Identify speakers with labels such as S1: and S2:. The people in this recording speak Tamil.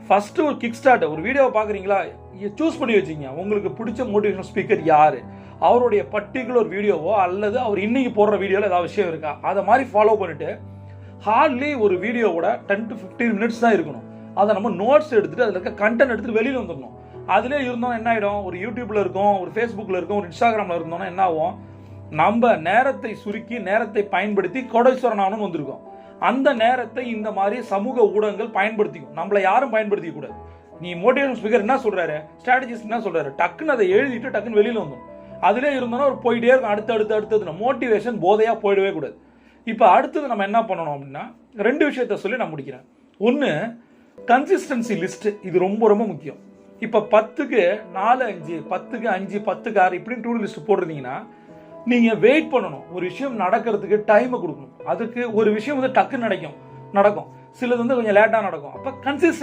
S1: ஃபர்ஸ்ட் ஒரு கிக் ஸ்டார்ட், ஒரு வீடியோவை பார்க்குறீங்களா, சூஸ் பண்ணி வச்சுங்க உங்களுக்கு பிடிச்ச மோட்டிவேஷனல் ஸ்பீக்கர் யார், அவருடைய பர்டிகுலர் வீடியோவோ அல்லது அவர் இன்னைக்கு போடுற வீடியோவில் ஏதாவது விஷயம் இருக்கா, அதை மாதிரி ஃபாலோ பண்ணிட்டு ஹார்ட்லி ஒரு வீடியோவோட 10 to 15 மினிட்ஸ் தான் இருக்கணும். அதை நம்ம நோட்ஸ் எடுத்துட்டு அதில் இருக்க கண்டென்ட் எடுத்துட்டு வெளியில் வந்துடணும். அதிலே இருந்தோம் என்ன ஆகிடும், ஒரு யூடியூப்ல இருக்கும், ஒரு ஃபேஸ்புக்கில் இருக்கும், ஒரு இன்ஸ்டாகிராமில் இருந்தோம்னா என்ன ஆகும், நம்ம நேரத்தை சுருக்கி நேரத்தை பயன்படுத்தி கோடீஸ்வரன் ஆகணும்னு வந்திருக்கோம். அந்த நேரத்தை இந்த மாதிரி சமூக ஊடகங்கள் பயன்படுத்திக்கும். நம்மளை யாரும் பயன்படுத்திக்க கூடாது. நீ மோட்டிவேஷன் ஸ்பீக்கர் என்ன சொல்றாரு, ஸ்ட்ராட்டஜிஸ்ட் என்ன சொல்றாரு, டக்குன்னு அதை எழுதிட்டு டக்குன்னு வெளியில் வந்துடும். அதிலே இருந்தோம்னா ஒரு போயிட்டே இருக்கும். அடுத்தது மோட்டிவேஷன் போதையா போயிடவே கூடாது. இப்போ அடுத்தது நம்ம என்ன பண்ணணும் அப்படின்னா, 2 விஷயத்த சொல்லி நான் முடிக்கிறேன். ஒன்று, கன்சிஸ்டன்சி லிஸ்ட். இது ரொம்ப ரொம்ப முக்கியம். இப்போ 10க்கு 4, 5, 10க்கு 5, 10க்கு 6 இப்படின்னு டூ லிஸ்ட் போடுறீங்கன்னா நீங்கள் வெயிட் பண்ணணும். ஒரு விஷயம் நடக்கிறதுக்கு டைமை கொடுக்கணும். அதுக்கு ஒரு விஷயம் வந்து டக்குன்னு நடக்கும், சிலது வந்து கொஞ்சம் லேட்டாக நடக்கும். அப்போ கன்சிஸ்டன்ட்